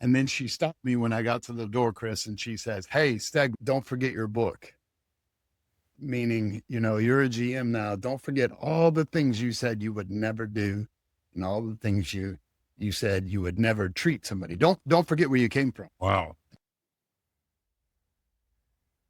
And then she stopped me when I got to the door, Chris, and she says, "Hey, Steg, don't forget your book." Meaning, you're a GM now. Don't forget all the things you said you would never do, and all the things you said you would never treat somebody. Don't forget where you came from. Wow.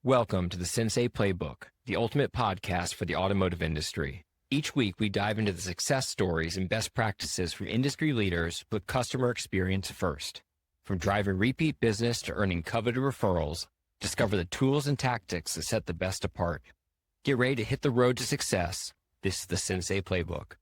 Welcome to the Sensei Playbook, the ultimate podcast for the automotive industry. Each week, we dive into the success stories and best practices from industry leaders with customer experience first. From driving repeat business to earning coveted referrals, discover the tools and tactics that set the best apart. Get ready to hit the road to success. This is the Sensei Playbook.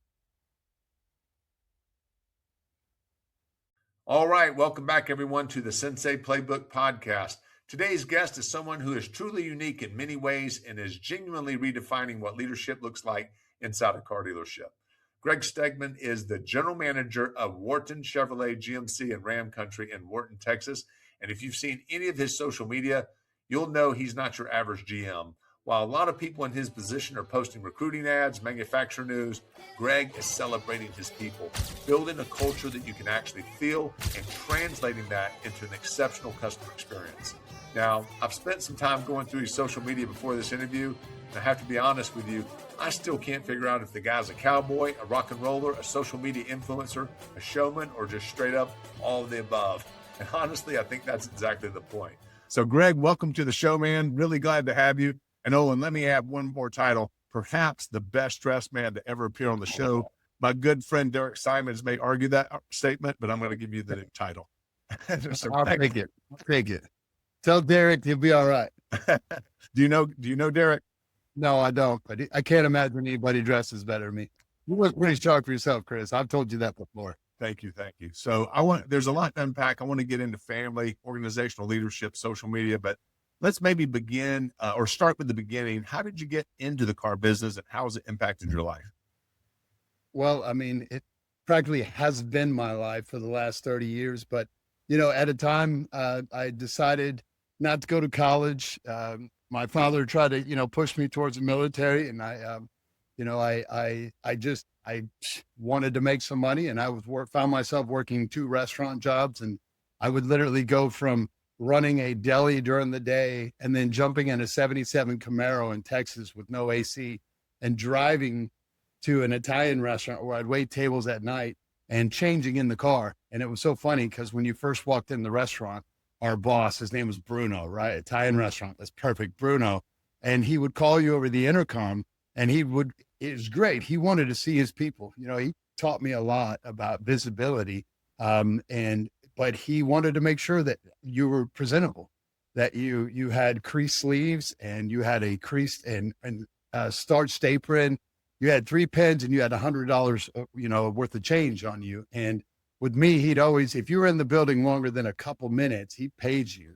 All right. Welcome back, everyone, to the Sensei Playbook podcast. Today's guest is someone who is truly unique in many ways and is genuinely redefining what leadership looks like inside a car dealership. Gregg Stegman is the general manager of Wharton Chevrolet GMC in Ram Country in Wharton, Texas. And if you've seen any of his social media, you'll know he's not your average GM. While a lot of people in his position are posting recruiting ads, manufacturer news, Gregg is celebrating his people, building a culture that you can actually feel and translating that into an exceptional customer experience. Now, I've spent some time going through his social media before this interview, and I have to be honest with you, I still can't figure out if the guy's a cowboy, a rock and roller, a social media influencer, a showman, or just straight up all of the above. And honestly, I think that's exactly the point. So Gregg, welcome to the show, man. Really glad to have you. And Owen, let me add one more title, perhaps the best dressed man to ever appear on the show. My good friend Derek Simons may argue that statement, but I'm going to give you the title. I'll take it. I'll take it. Tell Derek he'll be all right. Do you know Derek? No, I don't, but I can't imagine anybody dresses better than me. You look pretty sharp for yourself, Chris. I've told you that before. Thank you. So there's a lot to unpack. I want to get into family, organizational leadership, social media, but let's maybe begin or start with the beginning. How did you get into the car business and how has it impacted your life? Well, I mean, it practically has been my life for the last 30 years, but at a time, I decided not to go to college. My father tried to, push me towards the military, and I wanted to make some money, and I found myself working 2 restaurant jobs, and I would literally go from running a deli during the day and then jumping in a 77 Camaro in Texas with no AC and driving to an Italian restaurant where I'd wait tables at night and changing in the car. And it was so funny because when you first walked in the restaurant, our boss, his name was Bruno, right? Italian restaurant. That's perfect. Bruno. And he would call you over the intercom and it was great. He wanted to see his people. He taught me a lot about visibility. But he wanted to make sure that you were presentable, that you had creased sleeves and you had a creased and starched apron. You had 3 pens and you had $100, worth of change on you. And with me, he'd always, if you were in the building longer than a couple minutes, he paid you,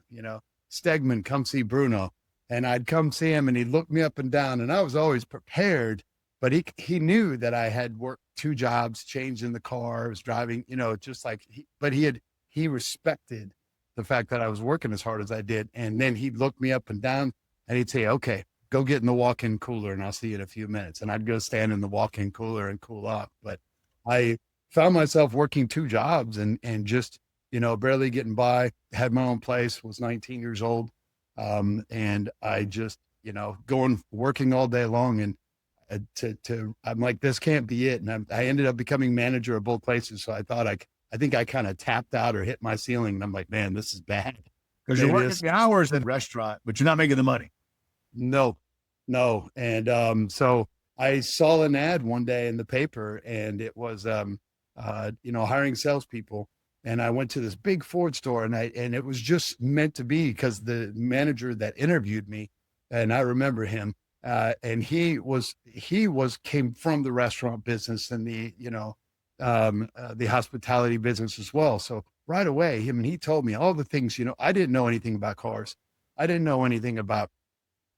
Stegman, come see Bruno. And I'd come see him and he'd look me up and down and I was always prepared, but he knew that I had worked 2 jobs, changed in the car, was driving, just like, he respected the fact that I was working as hard as I did. And then he'd look me up and down and he'd say, okay, go get in the walk-in cooler and I'll see you in a few minutes. And I'd go stand in the walk-in cooler and cool off. But I found myself working 2 jobs and just, barely getting by, had my own place, was 19 years old. And I just, working all day long and I'm like, this can't be it. And I ended up becoming manager of both places. So I think I kind of tapped out or hit my ceiling and I'm like, man, this is bad. Because you're working the hours in the restaurant, but you're not making the money. No. And so I saw an ad one day in the paper and it was, hiring salespeople. And I went to this big Ford store and it was just meant to be because the manager that interviewed me, and I remember him, and he came from the restaurant business and the hospitality business as well. So right away, he told me all the things, I didn't know anything about cars. I didn't know anything about,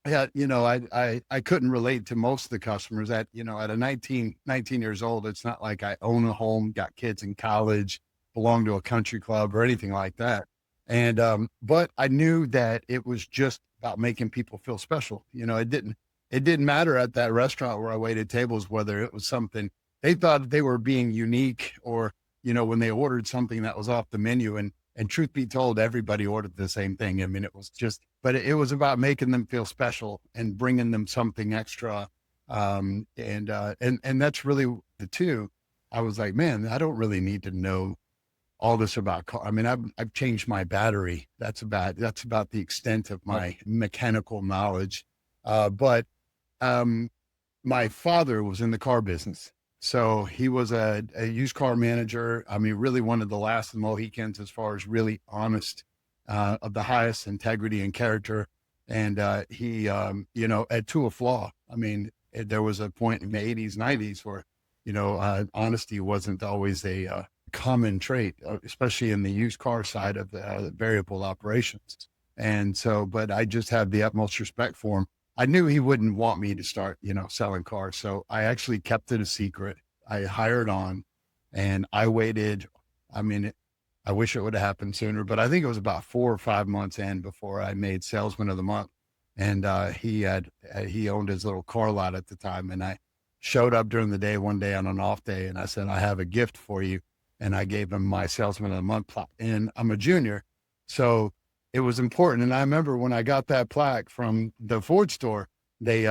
I couldn't relate to most of the customers at 19 years old. It's not like I own a home, got kids in college, belong to a country club or anything like that. And, but I knew that it was just about making people feel special. It didn't matter at that restaurant where I waited tables, whether it was something they thought they were being unique or, when they ordered something that was off the menu. And And truth be told, everybody ordered the same thing. I mean, it was just, but it was about making them feel special and bringing them something extra. And that's really the two. I was like, man, I don't really need to know all this about car. I mean, I've changed my battery. That's about the extent of my mechanical knowledge. But my father was in the car business. So he was a used car manager. I mean, really one of the last of the Mohicans as far as really honest, of the highest integrity and character. And he, to a flaw. I mean, there was a point in the 80s, 90s where, honesty wasn't always a common trait, especially in the used car side of the variable operations. And so, but I just have the utmost respect for him. I knew he wouldn't want me to start, selling cars. So I actually kept it a secret. I hired on and I waited. I mean, I wish it would have happened sooner, but I think it was about 4 or 5 months in before I made Salesman of the Month. And he owned his little car lot at the time. And I showed up during the day one day on an off day. And I said, I have a gift for you. And I gave him my Salesman of the Month plaque. And I'm a junior. So it was important. And I remember when I got that plaque from the Ford store, they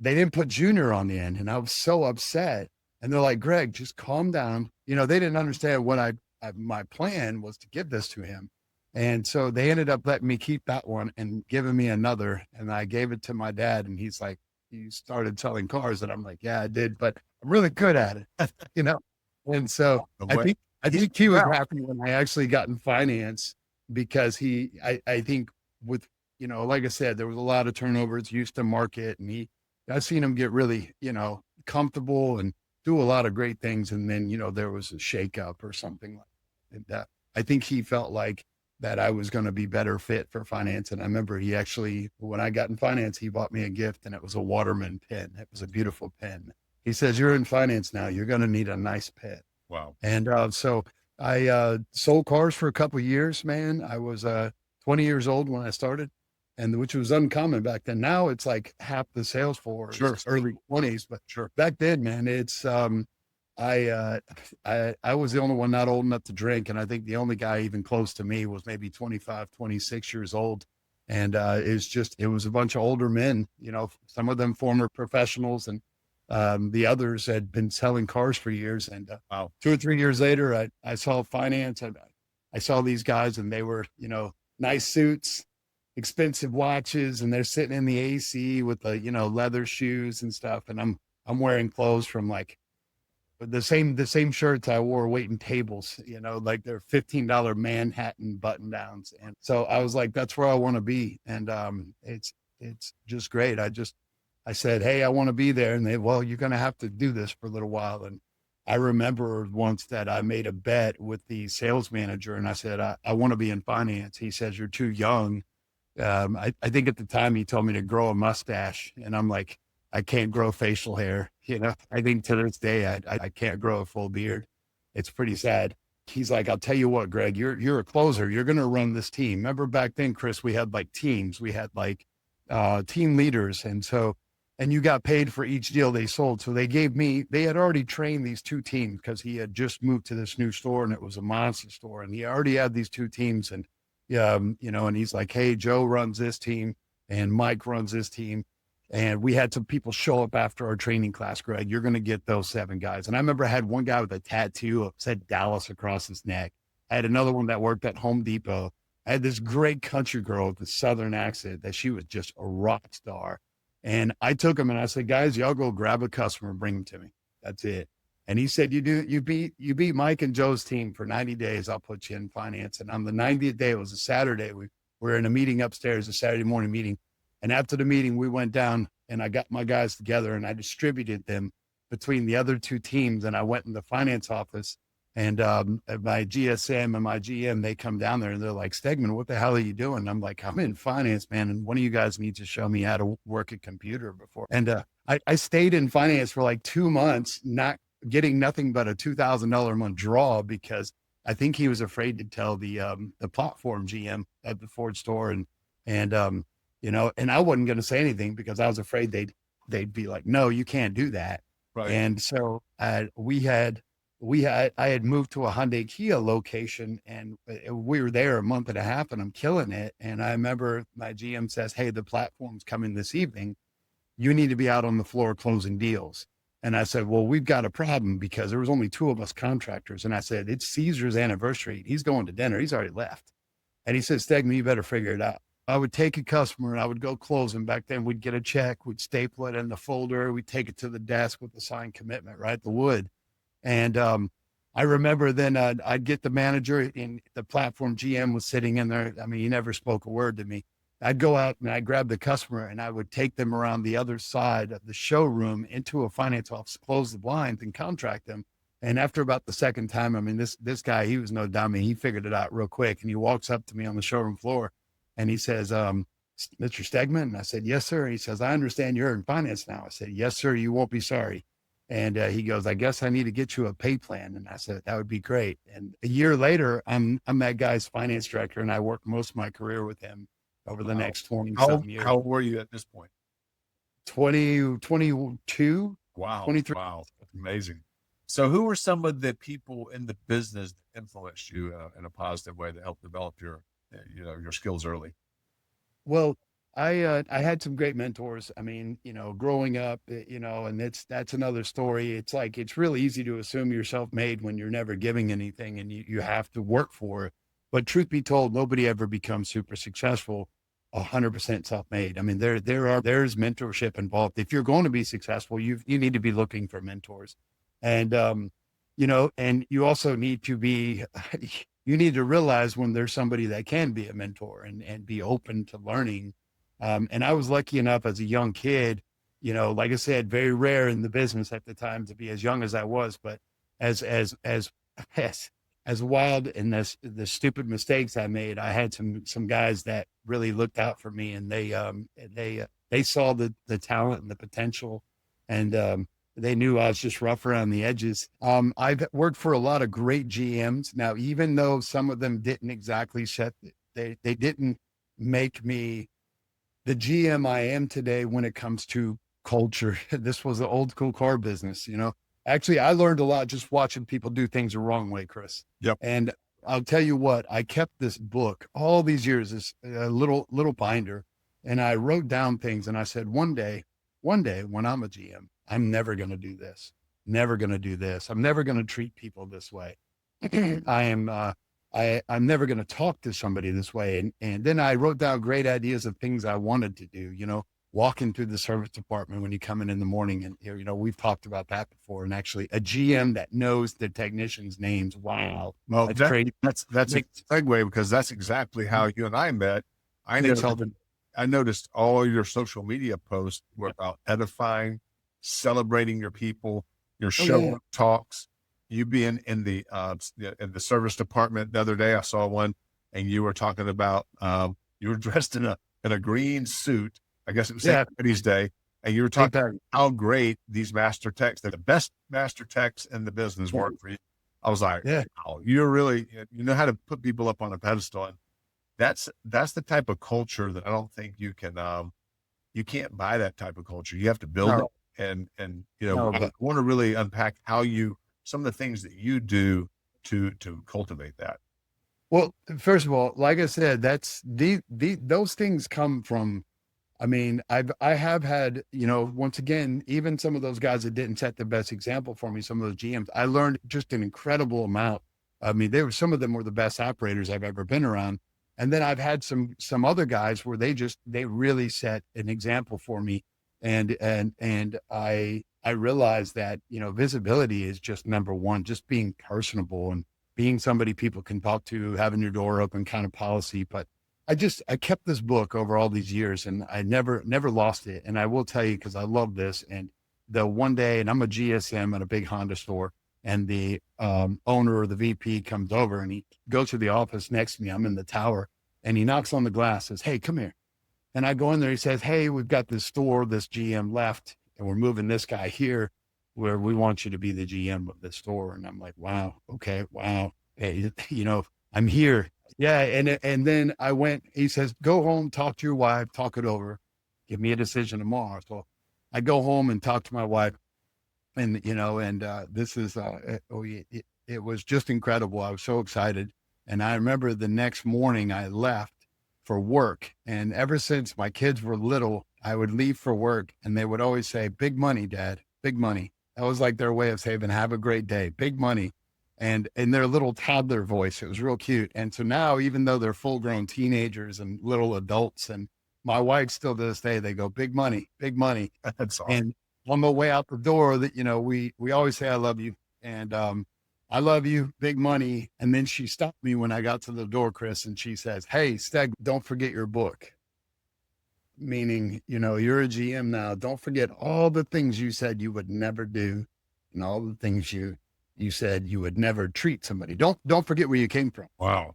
didn't put junior on the end. And I was so upset. And they're like, Gregg, just calm down. They didn't understand what my plan was to give this to him. And so they ended up letting me keep that one and giving me another. And I gave it to my dad. And he's like, you started selling cars. And I'm like, yeah, I did, but I'm really good at it, And so I think he was happy when I actually got in finance, because I think with, like I said, there was a lot of turnovers used to market, and I've seen him get really, comfortable and do a lot of great things. And then, there was a shakeup or something like that. I think he felt like that I was going to be better fit for finance. And I remember he actually, when I got in finance, he bought me a gift, and it was a Waterman pen. It was a beautiful pen. He says, you're in finance now, you're going to need a nice pen. Wow. And so I sold cars for a couple of years, man. I was 20 years old when I started, and which was uncommon back then. Now it's like half the sales force, early 20s, but back then, man, it's I was the only one not old enough to drink, and I think the only guy even close to me was maybe 25, 26 years old. And it was a bunch of older men, some of them former professionals, and the others had been selling cars for years. And 2 or 3 years later, I saw finance. I saw these guys, and they were, nice suits, expensive watches, and they're sitting in the AC with the, leather shoes and stuff. And I'm wearing clothes from like the same shirts I wore waiting tables, like they're $15 Manhattan button downs. And so I was like, that's where I want to be. And it's just great. I said, hey, I want to be there. And you're going to have to do this for a little while. And I remember once that I made a bet with the sales manager, and I said, I want to be in finance. He says, you're too young. I think at the time he told me to grow a mustache, and I'm like, I can't grow facial hair. I think to this day, I can't grow a full beard. It's pretty sad. He's like, I'll tell you what, Gregg, you're a closer. You're going to run this team. Remember back then, Chris, we had like teams. We had like team leaders. And you got paid for each deal they sold. So they had already trained these 2 teams, because he had just moved to this new store, and it was a monster store. And he already had these 2 teams. And, and he's like, hey, Joe runs this team and Mike runs this team. And we had some people show up after our training class, Gregg, you're going to get those 7 guys. And I remember I had one guy with a tattoo that said Dallas across his neck. I had another one that worked at Home Depot. I had this great country girl with a Southern accent that she was just a rock star. And I took him and I said, guys, y'all go grab a customer and bring him to me. That's it. And he said, you beat Mike and Joe's team for 90 days. I'll put you in finance. And on the 90th day, it was a Saturday. We were in a meeting upstairs, a Saturday morning meeting. And after the meeting, we went down and I got my guys together and I distributed them between the other 2 teams. And I went in the finance office, and my GSM and my GM, they come down there and they're like, Stegman, what the hell are you doing? And I'm like, I'm in finance, man. And one of you guys needs to show me how to work a computer before. And I stayed in finance for like 2 months, not getting nothing but a $2,000 a month draw, because I think he was afraid to tell the platform GM at the Ford store. And I wasn't going to say anything because I was afraid they'd be like, no, you can't do that. Right. And so we had I had moved to a Hyundai Kia location, and we were there a month and a half, and I'm killing it. And I remember my GM says, "Hey, the platform's coming this evening. You need to be out on the floor closing deals." And I said, "Well, we've got a problem because there was only two of us contractors." And I said, "It's Caesar's anniversary. He's going to dinner. He's already left." And he said, "Stegman, you better figure it out." I would take a customer and I would go close him. Back then, we'd get a check, we'd staple it in the folder, we'd take it to the desk with the signed commitment, right? The wood. And I remember then I'd get the manager, in the platform GM was sitting in there. I mean, he never spoke a word to me. I'd go out and I'd grab the customer and I would take them around the other side of the showroom into a finance office, close the blinds and contract them. And after about the second time, I mean, this guy, he was no dummy. He figured it out real quick. And he walks up to me on the showroom floor and he says, "Mr. Stegman?" And I said, "Yes, sir." And he says, "I understand you're in finance now." I said, "Yes, sir. You won't be sorry." And he goes, "I guess I need to get you a pay plan." And I said, "That would be great." And a year later, I'm that guy's finance director, and I worked most of my career with him over the next 20 something years. How old were you at this point? 20, 22, Wow. 23. Wow. That's amazing. So who were some of the people in the business that influenced you in a positive way that helped develop your skills early? Well, I had some great mentors. I mean, growing up, and that's another story. It's like, it's really easy to assume you're self-made when you're never giving anything and you have to work for it. But truth be told, nobody ever becomes super successful 100% self-made. I mean, there's mentorship involved. If you're going to be successful, you need to be looking for mentors. And, and you also need to be, you need to realize when there's somebody that can be a mentor and be open to learning. And I was lucky enough as a young kid, like I said, very rare in the business at the time to be as young as I was, but as wild and the stupid mistakes I made, I had some guys that really looked out for me, and they saw the talent and the potential, and they knew I was just rough around the edges. I've worked for a lot of great GMs. Now, even though some of them didn't exactly they didn't make me the GM I am today when it comes to culture. This was the old school car business, Actually, I learned a lot just watching people do things the wrong way, Chris. Yep. And I'll tell you what, I kept this book all these years, this little binder, and I wrote down things. And I said, one day when I'm a GM, I'm never going to do this. Never going to do this. I'm never going to treat people this way. I'm never going to talk to somebody this way. And then I wrote down great ideas of things I wanted to do, walking through the service department when you come in the morning, and we've talked about that before. And actually a GM that knows the technicians' names. Wow. Well, that's crazy. That's a segue, because that's exactly how you and I met. I noticed all your social media posts were about edifying, celebrating your people, your show talks. You being in the service department the other day, I saw one, and you were talking about you were dressed in a green suit. I guess it was St. Patty's Day, and you were talking about how great these master techs, they're the best master techs in the business, work for you. I was like, wow, you're really, you know how to put people up on a pedestal. And that's the type of culture that I don't think you can't buy that type of culture. You have to build it. And I want to really unpack some of the things that you do to cultivate that. Well, first of all, like I said, that's those things come from, I mean, I have had, once again, even some of those guys that didn't set the best example for me, some of those GMs, I learned just an incredible amount. I mean, some of them were the best operators I've ever been around. And then I've had some other guys where they really set an example for me. And I realized that, visibility is just number one, just being personable and being somebody people can talk to, having your door open kind of policy. But I kept this book over all these years, and I never lost it. And I will tell you, because I love this, and the one day, and I'm a GSM at a big Honda store, and the owner or the VP comes over, and he goes to the office next to me. I'm in the tower, and he knocks on the glass, says, "Hey, come here." And I go in there, he says, "Hey, we've got this store, this GM left, and we're moving this guy here where we want you to be the GM of the store." And I'm like, wow, okay, wow. Hey, I'm here. Yeah. And then he says, "Go home, talk to your wife, talk it over, give me a decision tomorrow." So I go home and talk to my wife. And, this is, it was just incredible. I was so excited. And I remember the next morning I left for work. And ever since my kids were little, I would leave for work and they would always say, "Big money, Dad, big money." That was like their way of saying, "Have a great day, big money." And in their little toddler voice, it was real cute. And so now, even though they're full grown teenagers and little adults, and my wife still to this day, they go, "Big money, big money." That's awesome. And on the way out the door, that, we always say, "I love you." And, "I love you, big money." And then she stopped me when I got to the door, Chris, and she says, "Hey, Steg, don't forget your book." Meaning, you're a GM now. Don't forget all the things you said you would never do, and all the things you said you would never treat somebody. Don't forget where you came from. Wow.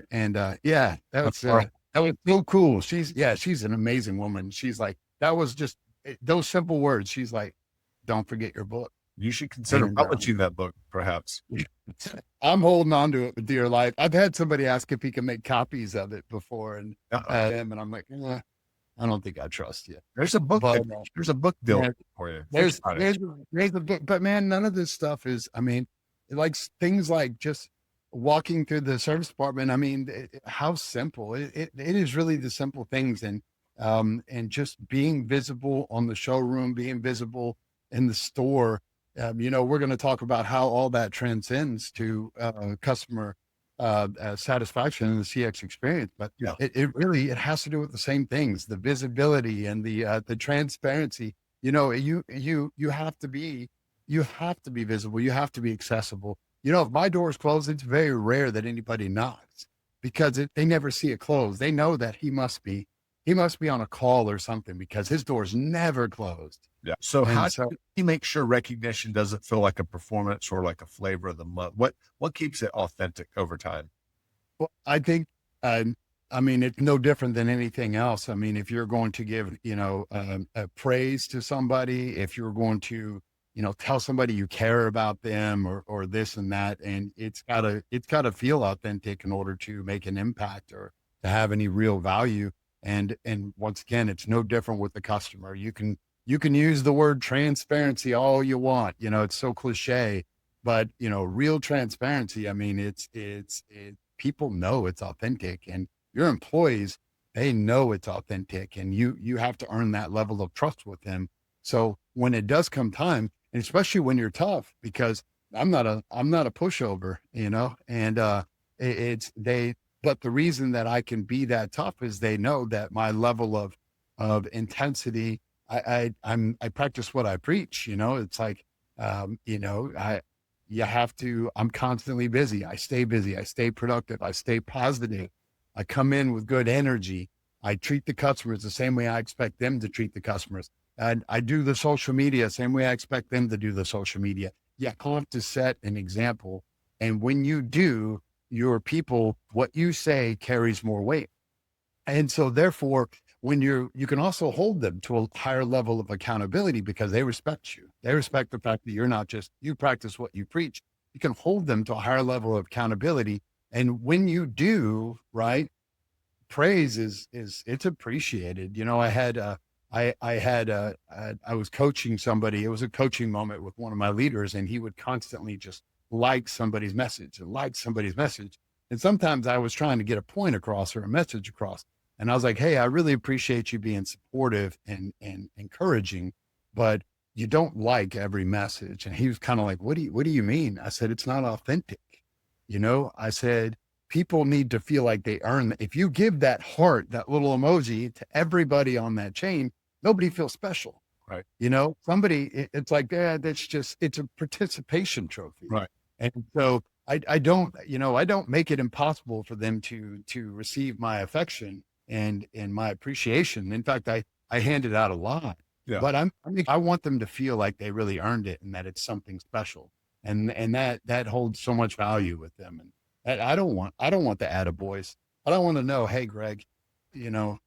And yeah, That's that was so cool. She's an amazing woman. She's like, that was just those simple words. She's like, "Don't forget your book." You should consider And, publishing that book, perhaps. I'm holding on to it with dear life. I've had somebody ask if he can make copies of it before, and and I'm like, I don't think I trust you. There's a book. But, There's a book deal yeah, for you. there's a book, but man, none of this stuff is. I mean, like things like just walking through the service department. I mean, how simple it is. Really, the simple things, and just being visible on the showroom, being visible in the store. We're going to talk about how all that transcends to customer satisfaction in the CX experience, but Yeah. it really has to do with the same things: the visibility and the transparency. You have to be visible. You have to be accessible. If my door is closed, it's very rare that anybody knocks because they never see it closed. They know that he must be on a call or something because his door's never closed. Yeah. So how So- do you make sure recognition doesn't feel like a performance or like a flavor of the month? What keeps it authentic over time? Well, I think, I mean, it's no different than anything else. I mean, if you're going to give, praise to somebody, if you're going to, tell somebody you care about them or this and that, and it's gotta feel authentic in order to make an impact or to have any real value. And once again, it's no different with the customer. You can use the word transparency all you want. It's so cliche, but real transparency. I mean, it's people know it's authentic, and your employees, they know it's authentic, and you have to earn that level of trust with them. So when it does come time, and especially when you're tough, because I'm not a pushover, and but the reason that I can be that tough is they know that my level of intensity, I practice what I preach. It's like, I'm constantly busy. I stay productive. I stay positive. I come in with good energy. I treat the customers the same way I expect them to treat the customers. And I do the social media same way I expect them to do the social media. You have to set an example. And when you do, your people, what you say carries more weight. And so therefore, when you can also hold them to a higher level of accountability because they respect you. They respect the fact that you're not just, you practice what you preach. You can hold them to a higher level of accountability. And when you do, right, praise is it's appreciated. I was coaching somebody. It was a coaching moment with one of my leaders, and he would constantly just like somebody's message. And sometimes I was trying to get a point across or a message across. And I was like, "Hey, I really appreciate you being supportive and encouraging, but you don't like every message." And he was kind of like, what do you mean? I said, "It's not authentic." I said, people need to feel like they earn. If you give that heart, that little emoji to everybody on that chain, nobody feels special. Right. It's like, it's a participation trophy. Right. And so I don't make it impossible for them to receive my affection and my appreciation. In fact, I hand it out a lot. Yeah. But I want them to feel like they really earned it and that it's something special. And that holds so much value with them. And I don't want the attaboys. I don't want to know, "Hey, Gregg, you're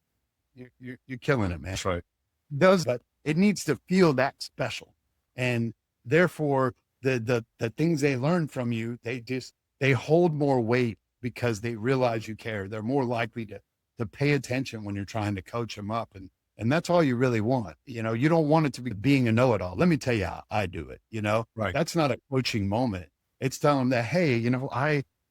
killing it, man." That's right. But it needs to feel that special. And therefore the things they learn from you, they hold more weight because they realize you care. They're more likely to pay attention when you're trying to coach them up. And that's all you really want. You don't want it to be being a know-it-all. Let me tell you how I do it. Right. That's not a coaching moment. It's telling them that, hey,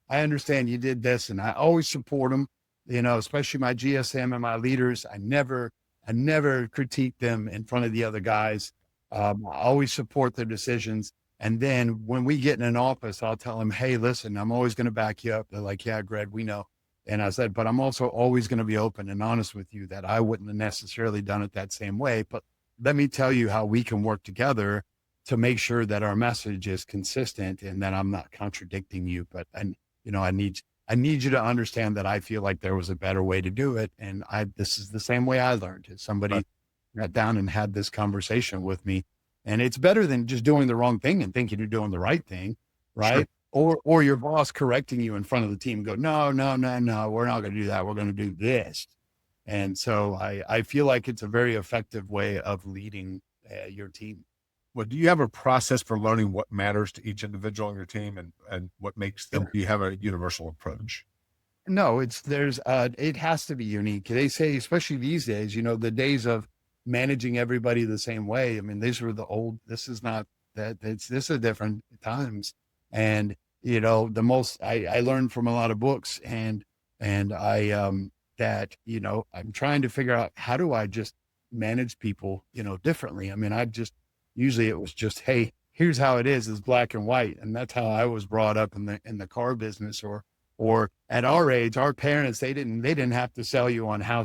I understand you did this, and I always support them, especially my GSM and my leaders. I never critique them in front of the other guys. I always support their decisions. And then when we get in an office, I'll tell them, hey, listen, I'm always going to back you up. They're like, yeah, Greg, we know. And I said, but I'm also always going to be open and honest with you that I wouldn't have necessarily done it that same way. But let me tell you how we can work together to make sure that our message is consistent and that I'm not contradicting you. But, I need you to understand that I feel like there was a better way to do it. And this is the same way I learned it. Somebody got down and had this conversation with me. And it's better than just doing the wrong thing and thinking you're doing the right thing. Right. Sure. Or your boss correcting you in front of the team and go, no, we're not going to do that. We're going to do this. And so I feel like it's a very effective way of leading your team. Well, do you have a process for learning what matters to each individual on your team and what makes them? Do you have a universal approach? No, it has to be unique. They say, especially these days, the days of managing everybody the same way. I mean, this is not that. This is different times. And, I learned from a lot of books and I'm trying to figure out how do I just manage people, differently. I mean, usually it was just, hey, here's how it is black and white. And that's how I was brought up in the car business or at our age, our parents, they didn't have to sell you on how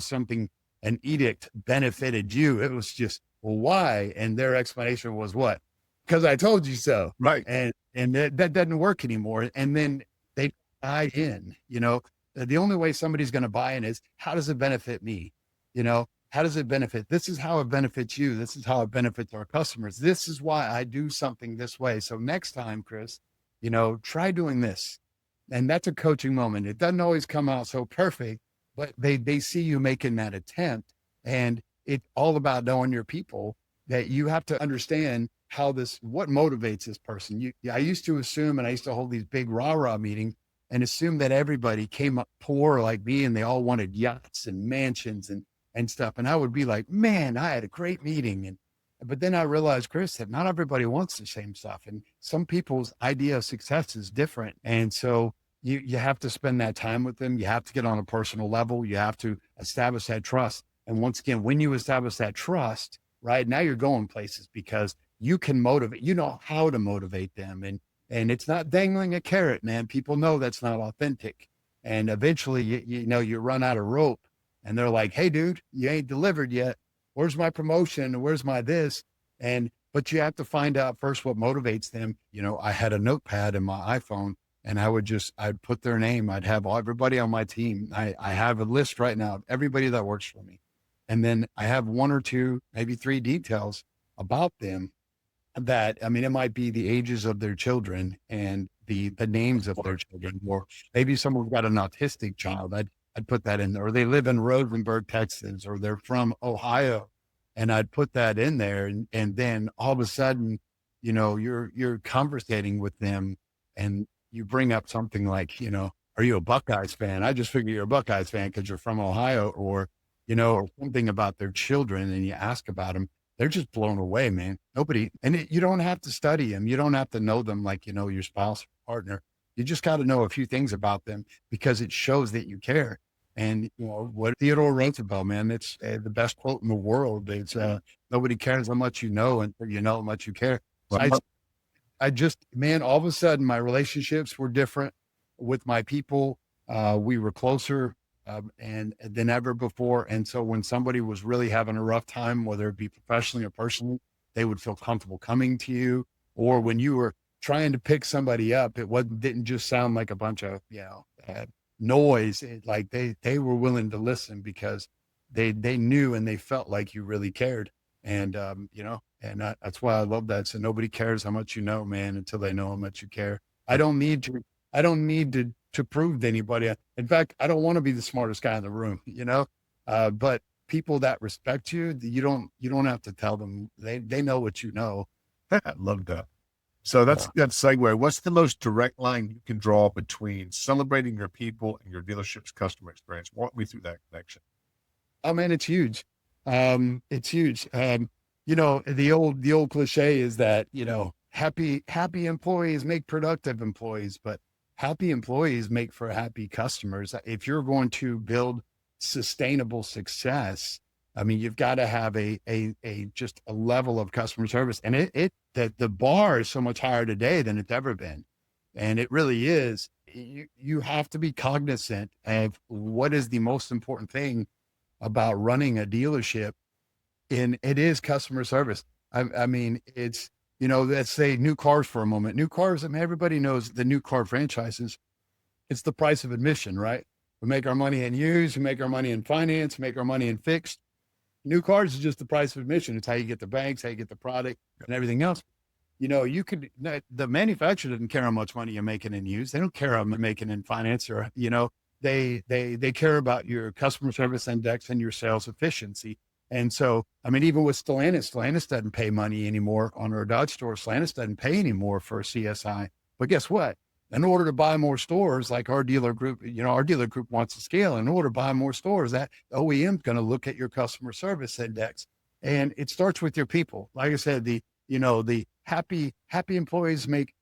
an edict benefited you. It was just, well, why? And their explanation was what? Because I told you so. Right. And that doesn't work anymore. And then they buy in, the only way somebody's going to buy in is how does it benefit me? How does it benefit? This is how it benefits you. This is how it benefits our customers. This is why I do something this way. So next time, Chris, try doing this. And that's a coaching moment. It doesn't always come out so perfect, but they see you making that attempt. And it's all about knowing your people, that you have to understand what motivates this person. I used to assume, and I used to hold these big rah-rah meetings and assume that everybody came up poor like me and they all wanted yachts and mansions and stuff. And I would be like, man, I had a great meeting. But then I realized, Chris, that not everybody wants the same stuff. And some people's idea of success is different. And so you have to spend that time with them. You have to get on a personal level. You have to establish that trust. And once again, when you establish that trust, right, now you're going places because you can motivate, how to motivate them. And it's not dangling a carrot, man. People know that's not authentic. And eventually, you run out of rope and they're like, hey, dude, you ain't delivered yet. Where's my promotion? Where's my this? But you have to find out first what motivates them. I had a notepad in my iPhone and I'd put their name. I'd have everybody on my team. I have a list right now of everybody that works for me. And then I have one or two, maybe three details about them that, it might be the ages of their children and the names of their children, or maybe someone's got an autistic child. I'd put that in there, or they live in Rosenberg, Texas, or they're from Ohio. And I'd put that in there. And then all of a sudden, you're conversating with them and you bring up something like, are you a Buckeyes fan? I just figure you're a Buckeyes fan because you're from Ohio, or something about their children, and you ask about them. They're just blown away, man. You don't have to study them. You don't have to know them like, your spouse or partner. You just got to know a few things about them because it shows that you care. And, what Theodore Roosevelt, man, it's the best quote in the world. It's nobody cares how much you know until you know how much you care. So all of a sudden my relationships were different with my people. We were closer and than ever before. And so when somebody was really having a rough time, whether it be professionally or personally, they would feel comfortable coming to you. Or when you were trying to pick somebody up, didn't just sound like a bunch of, noise. Like they were willing to listen because they knew and they felt like you really cared. And, that's why I love that. So nobody cares how much you know, man, until they know how much you care. I don't need to prove to anybody. In fact, I don't want to be the smartest guy in the room, but people that respect you, you don't have to tell them. They know what you know. I love that. So that's segue. What's the most direct line you can draw between celebrating your people and your dealership's customer experience? Walk me through that connection. Oh man, it's huge. It's huge. The old cliche is that, happy employees make productive employees, but happy employees make for happy customers. If you're going to build sustainable success, I mean, you've got to have just a level of customer service, and that the bar is so much higher today than it's ever been. And it really is. You have to be cognizant of what is the most important thing about running a dealership, and it is customer service. I mean, it's, let's say new cars for a moment. New cars, I mean, everybody knows the new car franchises. It's the price of admission, right? We make our money in used, we make our money in finance, make our money in fixed. New cars is just the price of admission. It's how you get the banks, how you get the product, and everything else. The manufacturer doesn't care how much money you're making in used. They don't care how much you're making in finance, or, they care about your customer service index and your sales efficiency. And so, I mean, even with Stellantis doesn't pay money anymore on our Dodge store. Stellantis doesn't pay anymore for CSI. But guess what? In order to buy more stores, like our dealer group, our dealer group wants to scale. In order to buy more stores, that OEM is going to look at your customer service index. And it starts with your people. Like I said, the happy employees make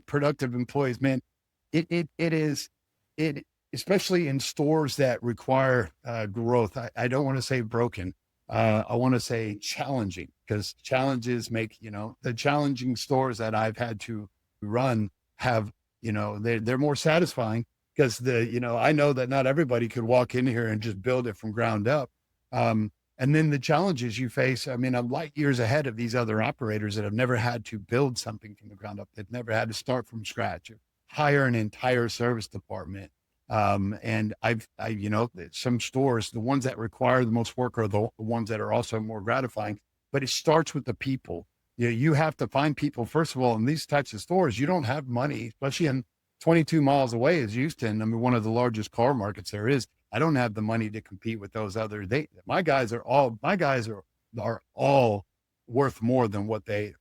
productive employees, man. It is, especially in stores that require growth. I don't want to say broken. I want to say challenging, because challenges make, the challenging stores that I've had to run have, they're more satisfying, because I know that not everybody could walk in here and just build it from ground up. And then the challenges you face, I mean, I'm light years ahead of these other operators that have never had to build something from the ground up. They've never had to start from scratch, or hire an entire service department. And some stores, the ones that require the most work are the ones that are also more gratifying, but it starts with the people. You have to find people, first of all, in these types of stores. You don't have money, especially in 22 miles away is Houston. I mean, one of the largest car markets there is. I don't have the money to compete with those other. My guys are all worth more than what they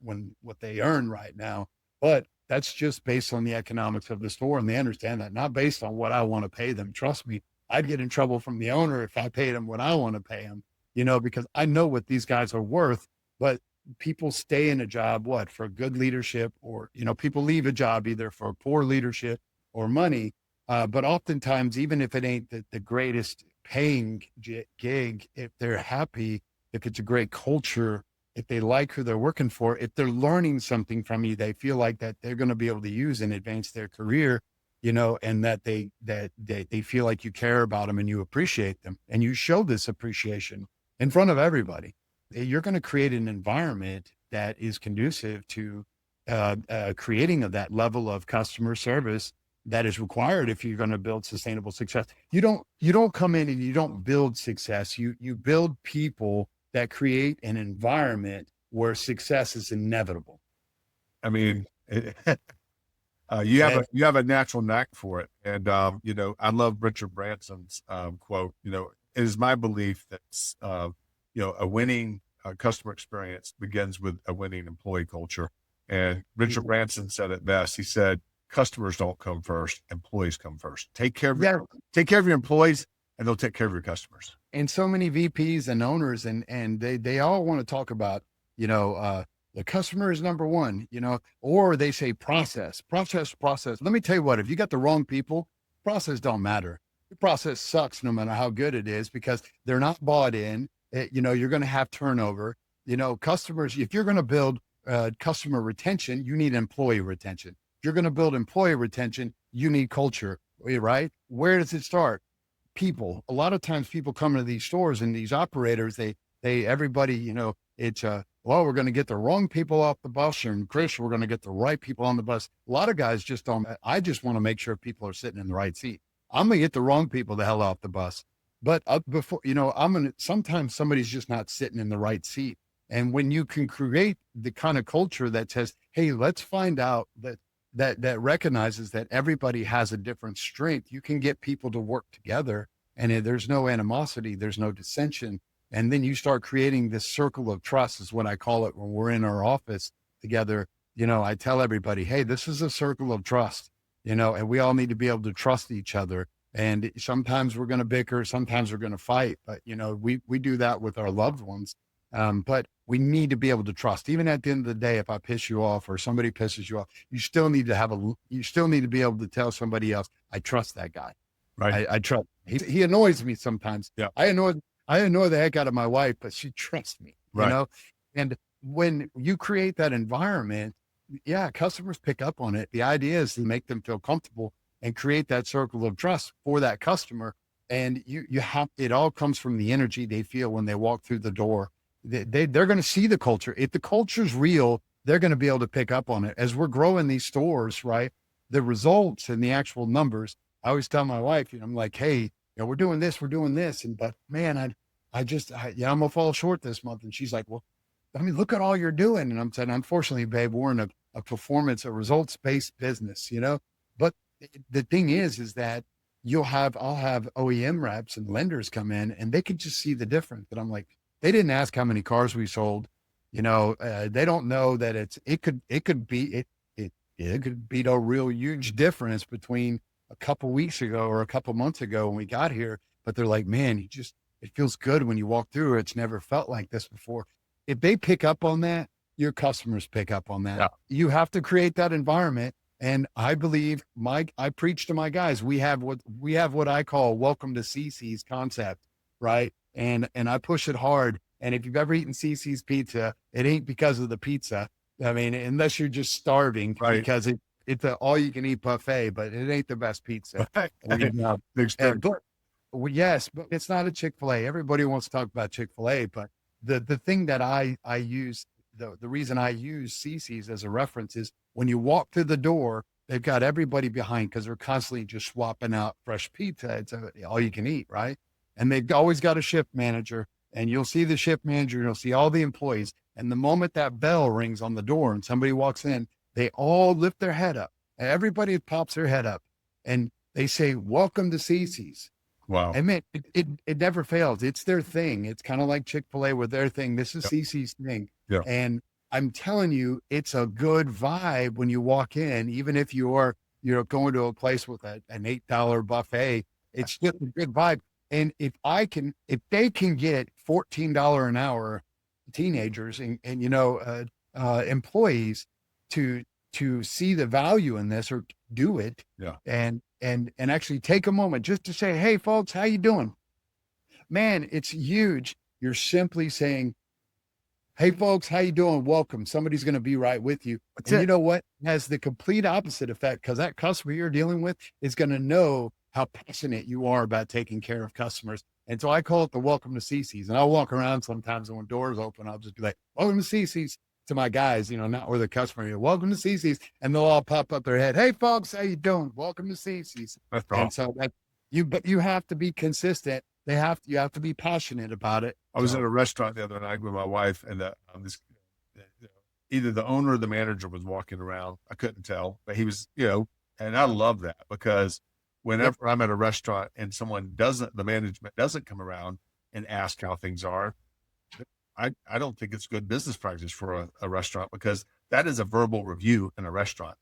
earn right now. But that's just based on the economics of the store, and they understand that, not based on what I want to pay them. Trust me, I'd get in trouble from the owner if I paid him what I want to pay him, because I know what these guys are worth. But people stay in a job, for good leadership, or, people leave a job either for poor leadership or money. But oftentimes, even if it ain't the greatest paying gig, if they're happy, if it's a great culture, if they like who they're working for, if they're learning something from you, they feel like that they're going to be able to use and advance their career, and that they feel like you care about them and you appreciate them, and you show this appreciation in front of everybody. You're going to create an environment that is conducive to creating of that level of customer service that is required if you're going to build sustainable success. You don't come in and you don't build success. You build people that create an environment where success is inevitable. I mean, you have a natural knack for it. And, I love Richard Branson's quote. It is my belief that, a winning customer experience begins with a winning employee culture. And Richard Branson said it best. He said, customers don't come first, employees come first. Take care of your employees, and they'll take care of your customers. And so many VPs and owners, and they all want to talk about, the customer is number one, or they say process. Let me tell you what, if you got the wrong people, process don't matter. The process sucks no matter how good it is, because they're not bought in. You're going to have turnover. Customers, if you're going to build customer retention, you need employee retention. If you're going to build employee retention, you need culture, right? Where does it start? People. A lot of times people come into these stores, and these operators, everybody, it's we're going to get the wrong people off the bus, and Chris, we're going to get the right people on the bus. A lot of guys just don't. I just want to make sure people are sitting in the right seat. I'm going to get the wrong people the hell off the bus. But before, sometimes somebody's just not sitting in the right seat. And when you can create the kind of culture that says, hey, let's find out that recognizes that everybody has a different strength, you can get people to work together, and there's no animosity, there's no dissension. And then you start creating this circle of trust, is what I call it when we're in our office together. I tell everybody, hey, this is a circle of trust, and we all need to be able to trust each other. And sometimes we're going to bicker, sometimes we're going to fight, but we do that with our loved ones. But we need to be able to trust. Even at the end of the day, if I piss you off or somebody pisses you off, you still need to be able to tell somebody else, I trust that guy. Right. I trust. He annoys me sometimes. Yeah. I annoy the heck out of my wife, but she trusts me. Right. And when you create that environment, yeah, customers pick up on it. The idea is to make them feel comfortable and create that circle of trust for that customer. And it all comes from the energy they feel when they walk through the door. They're going to see the culture. If the culture's real, they're going to be able to pick up on it. As we're growing these stores, right? The results and the actual numbers, I always tell my wife, I'm like, hey, we're doing this. But man, I'm going to fall short this month. And she's like, well, I mean, look at all you're doing. And I'm saying, unfortunately, babe, we're in a performance, a results-based business, but the thing is that I'll have OEM reps and lenders come in and they can just see the difference. And I'm like, they didn't ask how many cars we sold. They don't know that it could be a real huge difference between a couple weeks ago or a couple months ago when we got here. But they're like, man, it feels good when you walk through. It's never felt like this before. If they pick up on that, your customers pick up on that. Yeah. You have to create that environment. And I believe I preach to my guys. We have what I call welcome to CiCis concept, right? And I push it hard. And if you've ever eaten CiCis pizza, it ain't because of the pizza. I mean, unless you're just starving, Right. because it's an all you can eat buffet, but it ain't the best pizza. Yes, but it's not a Chick-fil-A. Everybody wants to talk about Chick-fil-A, but the thing that I use, the reason I use CiCis as a reference is when you walk through the door, they've got everybody behind because they're constantly just swapping out fresh pizza. It's all you can eat, right? And they've always got a shift manager, and you'll see the shift manager, you'll see all the employees. And the moment that bell rings on the door and somebody walks in, they all lift their head up. Everybody pops their head up and they say, welcome to CiCis. Wow. I mean, it never fails. It's their thing. It's kind of like Chick-fil-A with their thing. This is CiCi's thing. Yeah. And I'm telling you, it's a good vibe when you walk in, even if you're going to a place with an $8 buffet, it's just a good vibe. And if they can get $14 an hour teenagers and employees to see the value in this or do it, yeah, and actually take a moment just to say, hey folks, how you doing? Man, it's huge. You're simply saying, hey folks, how you doing? Welcome. Somebody's going to be right with you. You know what? It has the complete opposite effect, because that customer you're dealing with is going to know how passionate you are about taking care of customers. And so I call it the welcome to CiCis. And I'll walk around sometimes, and when doors open, I'll just be like, welcome to CiCis, to my guys, not with the customer. Welcome to CiCis. And they'll all pop up their head. Hey folks, how you doing? Welcome to CiCis. That's and awesome. so but you have to be consistent. You have to be passionate about it. I was at a restaurant the other night with my wife, and either the owner or the manager was walking around. I couldn't tell, but he was, and I love that, because whenever I'm at a restaurant and the management doesn't come around and ask how things are, I don't think it's good business practice for a restaurant, because that is a verbal review in a restaurant,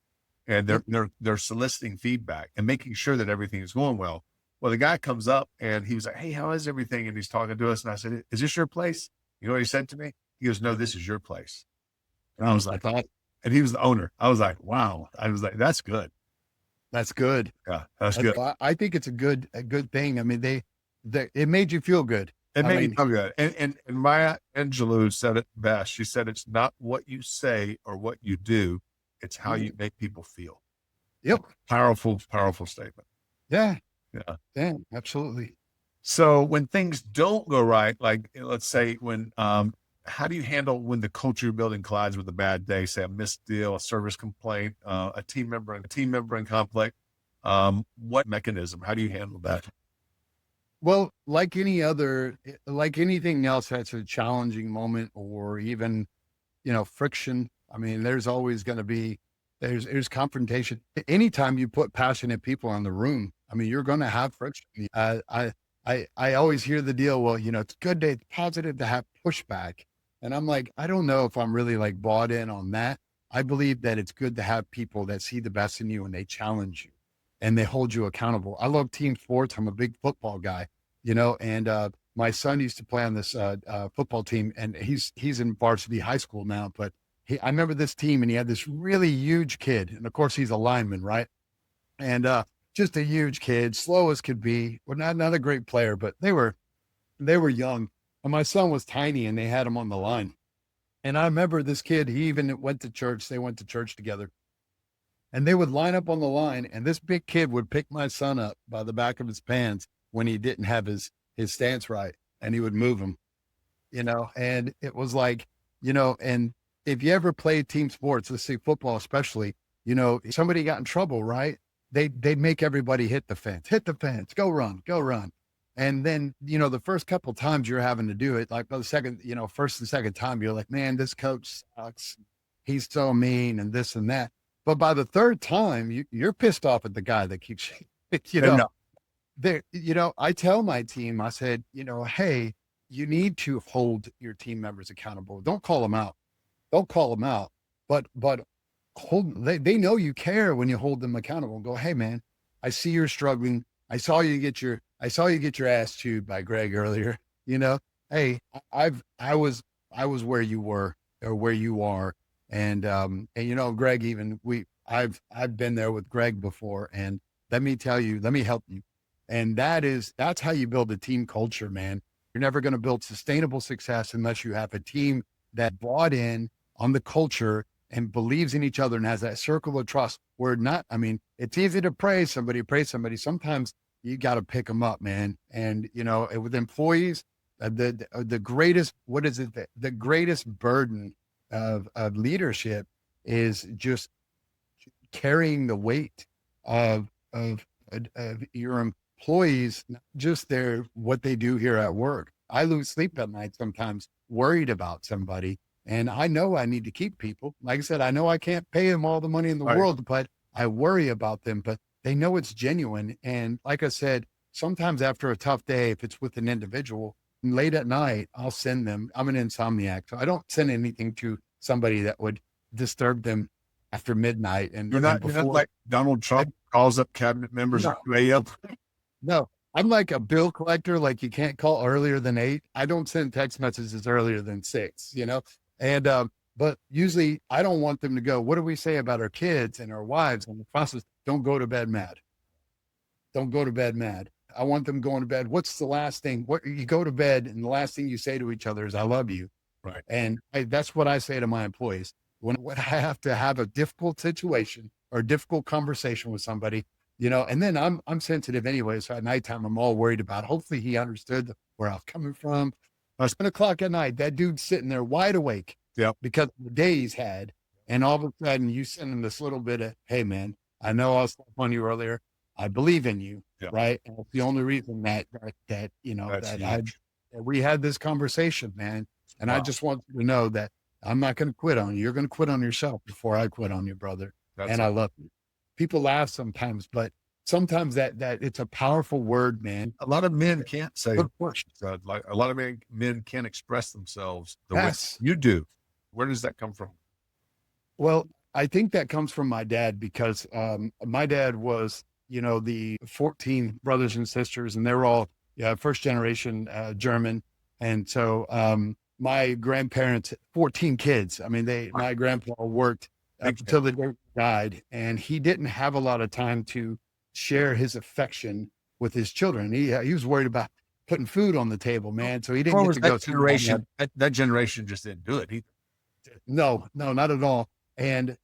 and they're soliciting feedback and making sure that everything is going well. Well, the guy comes up and he was like, hey, how is everything? And he's talking to us. And I said, is this your place? You know what he said to me? He goes, no, this is your place. And I was like, and he was the owner. I was like, wow. I was like, that's good. That's good. Yeah, that's good. I think it's a good thing. I mean, it made you feel good. It made me feel good. And Maya Angelou said it best. She said, it's not what you say or what you do, it's how you make people feel. Yep. Powerful, powerful statement. Yeah. Yeah, absolutely. So when things don't go right, like let's say how do you handle when the culture you're building collides with a bad day, say a missed deal, a service complaint, a team member in conflict? What mechanism? How do you handle that? Well, like anything else that's a challenging moment, or even, friction. I mean, there's always going to be, there's confrontation. Anytime you put passionate people in the room, I mean, you're going to have friction. I always hear the deal. Well, it's it's positive to have pushback. And I'm like, I don't know if I'm really bought in on that. I believe that it's good to have people that see the best in you and they challenge you. and they hold you accountable. I love team sports. I'm a big football guy, and my son used to play on this football team, and he's in varsity high school now. But I remember this team, and he had this really huge kid, and of course he's a lineman, right? And just a huge kid, slow as could be. Well, not a great player, but they were young, and my son was tiny, and they had him on the line. And I remember this kid. He even went to church. They went to church together. And they would line up on the line, and this big kid would pick my son up by the back of his pants when he didn't have his stance right, and he would move him, and it was like, and if you ever played team sports, let's say football especially, if somebody got in trouble, right? They'd make everybody hit the fence, go run. And then, the first couple times you're having to do it, like by the second, first and second time, you're like, man, this coach sucks. He's so mean and this and that. But by the third time, you're pissed off at the guy that keeps, I tell my team, I said, hey, you need to hold your team members accountable. Don't call them out. But they know you care when you hold them accountable and go, hey man, I see you're struggling. I saw you get your ass chewed by Gregg earlier. Hey, I was where you were or where you are. And Gregg, I've been there with Gregg before, and let me help you. And that's how you build a team culture, man. You're never going to build sustainable success unless you have a team that bought in on the culture and believes in each other and has that circle of trust it's easy to praise somebody. Sometimes you got to pick them up, man. And, with employees, the greatest, the greatest burden of leadership is just carrying the weight of your employees, not just what they do here at work. I lose sleep at night sometimes worried about somebody, and I know I need to keep people. Like I said, I know I can't pay them all the money in the world, but I worry about them, but they know it's genuine. And like I said, sometimes after a tough day, if it's with an individual, late at night, I'll send them. I'm an insomniac, so I don't send anything to somebody that would disturb them after midnight. And you're not like Donald Trump calls up cabinet members at 2 a.m. No, I'm like a bill collector. Like you can't call earlier than 8. I don't send text messages earlier than 6, and, but usually I don't want them to go, what do we say about our kids and our wives and the process? Don't go to bed mad. I want them going to bed. What's the last thing? What you go to bed and the last thing you say to each other is, I love you. Right. And that's what I say to my employees. When I have to have a difficult situation or a difficult conversation with somebody, and then I'm sensitive anyway. So at nighttime, I'm all worried about, hopefully he understood where I was coming from. It's 10 o'clock at night. That dude's sitting there wide awake because of the day he's had. And all of a sudden you send him this little bit of, hey man, I know I was on you earlier. I believe in you. Right. And it's the only reason that we had this conversation, man. And I just want you to know that I'm not going to quit on you. You're going to quit on yourself before I quit on you, brother. I love you. People laugh sometimes, but sometimes that it's a powerful word, man. A lot of men can't say, like a lot of men can't express themselves the way you do. Where does that come from? Well, I think that comes from my dad, because my dad was, the 14 brothers and sisters, and they were all first generation German. And so my grandparents, 14 kids. I mean, my grandpa worked up until the day he died, and he didn't have a lot of time to share his affection with his children. He was worried about putting food on the table, man. So he didn't get to go generation. That generation just didn't do it. No, not at all. And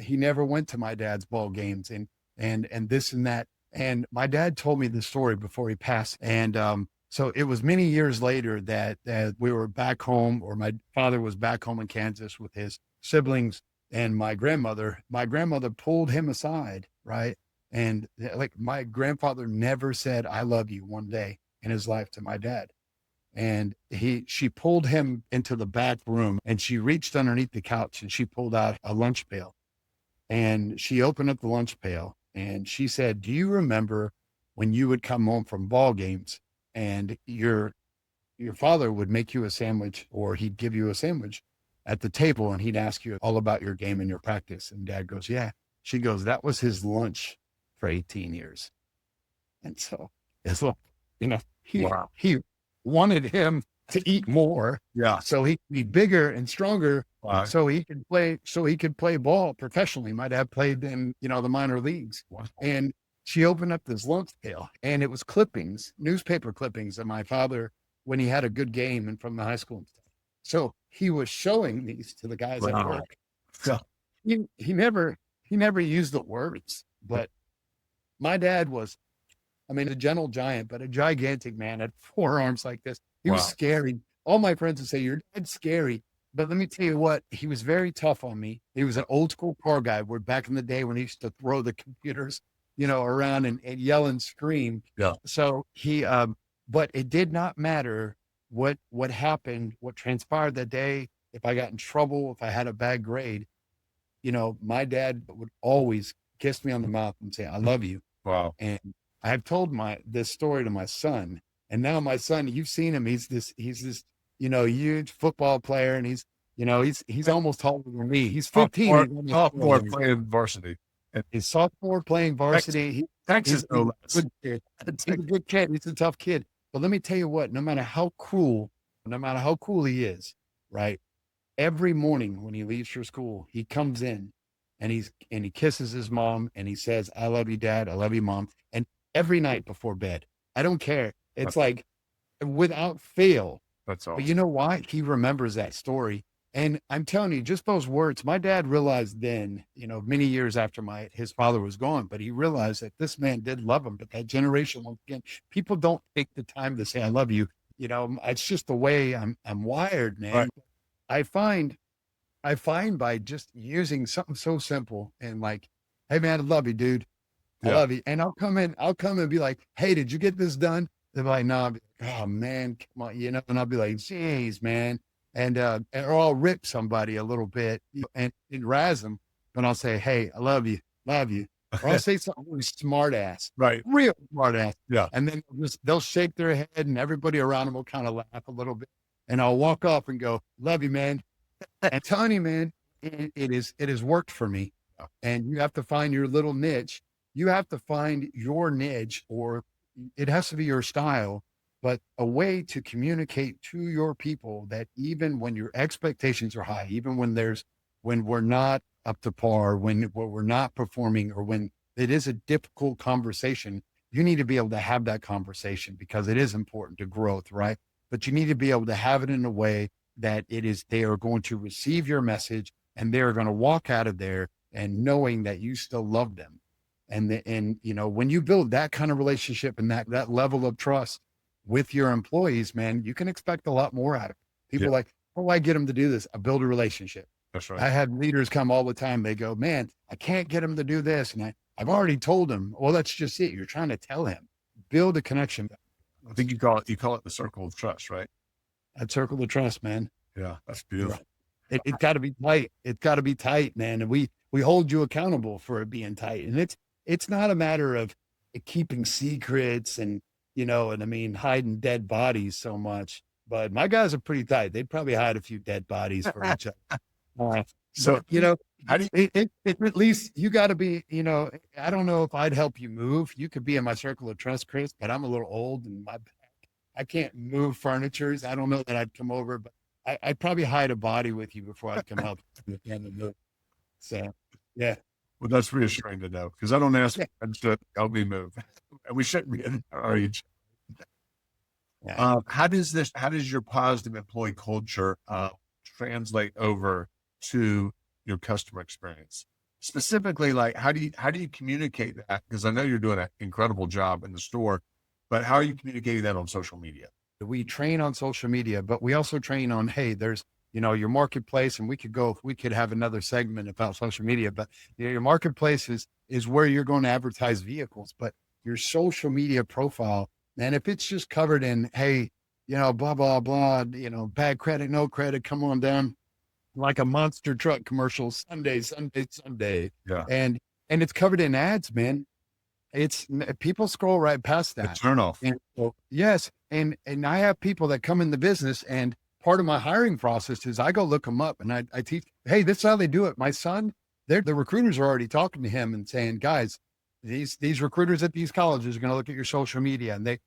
he never went to my dad's ball games and this and that. And my dad told me the story before he passed. And so it was many years later that we were back home, or my father was back home in Kansas with his siblings and my grandmother. My grandmother pulled him aside, right? And like, my grandfather never said, I love you one day in his life to my dad. And she pulled him into the back room, and she reached underneath the couch and she pulled out a lunch pail, and she opened up the lunch pail and she said, do you remember when you would come home from ball games and your father would make you a sandwich, or he'd give you a sandwich at the table, and he'd ask you all about your game and your practice? And Dad goes, yeah. She goes, that was his lunch for 18 years. And so it's like, you know, Wow. he wanted him to eat more. Yeah. So he could be bigger and stronger. Wow. So he could play ball professionally. My dad played in, the minor leagues. Wow. And she opened up this lunch pail and it was clippings, newspaper clippings of my father when he had a good game and from the high school and stuff. So he was showing these to the guys at Wow. work. So he never used the words, but my dad was, a gentle giant, but a gigantic man, had 4 arms like this. He was Wow. scary. All my friends would say, your dad's scary. But let me tell you what, he was very tough on me. He was an old school car guy where back in the day when he used to throw the computers, around and yell and scream. Yeah. So he, but it did not matter what happened, what transpired that day. If I got in trouble, if I had a bad grade, my dad would always kiss me on the mouth and say, I love you. Wow. And I've told this story to my son, and now my son, you've seen him. He's this, huge football player, and he's almost taller than me. He's 15. Sophomore playing varsity. He's sophomore playing varsity. Texas, He's a good kid. He's a good kid. He's a tough kid. But let me tell you what, no matter how cool he is, right? Every morning when he leaves for school, he comes in and he kisses his mom and he says, I love you, Dad. I love you, Mom. And every night before bed, I don't care. It's like without fail. That's all. But you know why? He remembers that story. And I'm telling you, just those words, my dad realized then, many years after his father was gone, but he realized that this man did love him. But that generation, once again, people don't take the time to say, I love you. It's just the way I'm wired, man. Right. I find by just using something so simple and like, hey man, I love you, dude. I love you. And I'll come and be like, hey, did you get this done? They're like, no. I'll be like, oh man, come on, and I'll be like, geez, man. And or I'll rip somebody a little bit and razz them, but I'll say, hey, I love you. Or I'll say something really smart ass, Right. real smart ass. Yeah. And then they'll shake their head and everybody around them will kind of laugh a little bit. And I'll walk off and go, love you, man. And telling you, man, it has worked for me. And you have to find your little niche. You have to find your niche, or it has to be your style, but a way to communicate to your people that even when your expectations are high, even when we're not up to par, when we're not performing, or when it is a difficult conversation, you need to be able to have that conversation because it is important to growth, right? But you need to be able to have it in a way that they are going to receive your message and they're going to walk out of there and knowing that you still love them. And when you build that kind of relationship and that level of trust with your employees, man, you can expect a lot more out of it. People are like, oh, I get them to do this. I build a relationship. That's right. I had leaders come all the time. They go, man, I can't get them to do this. And I've already told them, well, that's just it. You're trying to tell him, build a connection. I think you call it the circle of trust, right? That circle of trust, man. Yeah, that's beautiful. It got to be tight. It's got to be tight, man. And we hold you accountable for it being tight. And it's not a matter of keeping secrets and, hiding dead bodies so much. But my guys are pretty tight. They'd probably hide a few dead bodies for each other. So, how do you, at least you got to be, I don't know if I'd help you move. You could be in my circle of trust, Chris, but I'm a little old and I can't move furnitures. I don't know that I'd come over, but I'd probably hide a body with you before I'd come help you. So, yeah. Well, that's reassuring to know because I don't ask friends to help me move, and we shouldn't be in our age. Yeah. How does your positive employee culture translate over to your customer experience? Specifically, like how do you communicate that? Because I know you're doing an incredible job in the store, but how are you communicating that on social media? We train on social media, but we also train on, hey, there's, your marketplace, and we could have another segment about social media, but your marketplace is where you're going to advertise vehicles, but your social media profile, and if it's just covered in, hey, blah, blah, blah, bad credit, no credit, come on down, like a monster truck commercial, Sunday. Yeah. And it's covered in ads, man. It's people scroll right past that. The turnoff. And so, yes. And I have people that come in the business, and part of my hiring process is I go look them up and I teach, hey, this is how they do it. My son, the recruiters are already talking to him and saying, guys, these recruiters at these colleges are going to look at your social media, and they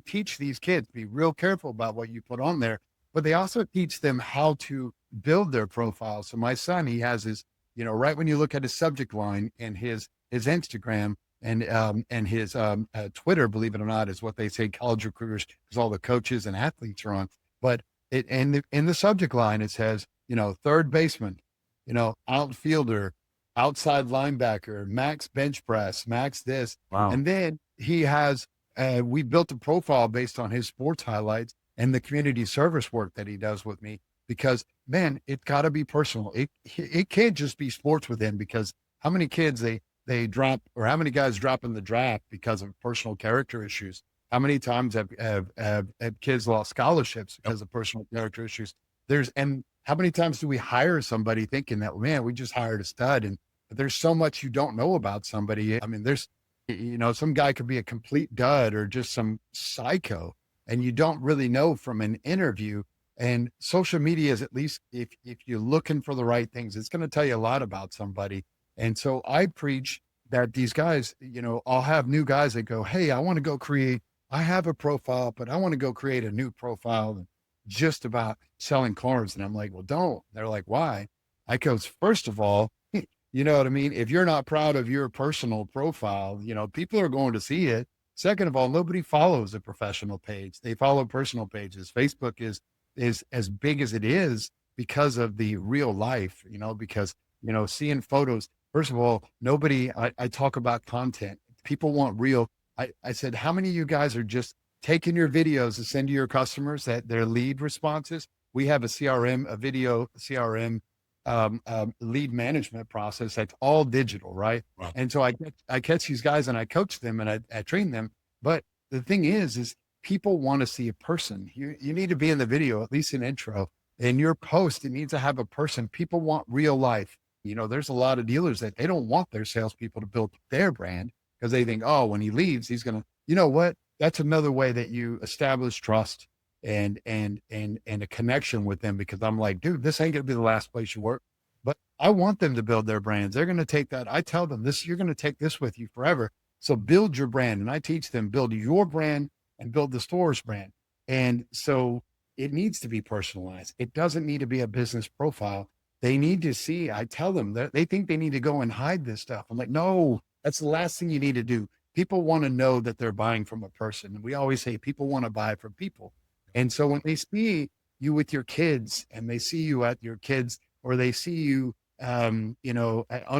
teach these kids, be real careful about what you put on there, but they also teach them how to build their profile. So my son, he has his, right when you look at his subject line and his Instagram and his Twitter, believe it or not, is what they say college recruiters, because all the coaches and athletes are on. But in the subject line, it says, third baseman, outfielder, outside linebacker, max bench press, max this. Wow. And then he has, we built a profile based on his sports highlights and the community service work that he does with me, because man, it's got to be personal. It can't just be sports with him, because how many kids they drop, or how many guys drop in the draft because of personal character issues? How many times have kids lost scholarships because of personal character issues? And how many times do we hire somebody thinking that, man, we just hired a stud, but there's so much you don't know about somebody. I mean, there's, some guy could be a complete dud or just some psycho, and you don't really know from an interview. And social media is, at least if you're looking for the right things, it's going to tell you a lot about somebody. And so I preach that these guys, I'll have new guys that go, hey, I have a profile, but I want to go create a new profile just about selling cars. And I'm like, well, don't. They're like, why? I goes, first of all, you know what I mean? If you're not proud of your personal profile, people are going to see it. Second of all, nobody follows a professional page. They follow personal pages. Facebook is as big as it is because of the real life, because, seeing photos. First of all, I talk about content. People want real. I said, how many of you guys are just taking your videos to send to your customers, that their lead responses? We have a video CRM lead management process that's all digital, right? Wow. And so I catch these guys and I coach them and I train them. But the thing is people want to see a person. You need to be in the video, at least an intro. In your post, it needs to have a person. People want real life. There's a lot of dealers that they don't want their salespeople to build their brand, because they think, oh, when he leaves, he's going to, you know what? That's another way that you establish trust and a connection with them, because I'm like, dude, this ain't going to be the last place you work, but I want them to build their brands. They're going to take that. I tell them you're going to take this with you forever. So build your brand. And I teach them, build your brand and build the store's brand. And so it needs to be personalized. It doesn't need to be a business profile. They need to see, I tell them that they think they need to go and hide this stuff. I'm like, no, that's the last thing you need to do. People want to know that they're buying from a person. And we always say people want to buy from people. And so when they see you with your kids, and they see you at your kids, or they see you, on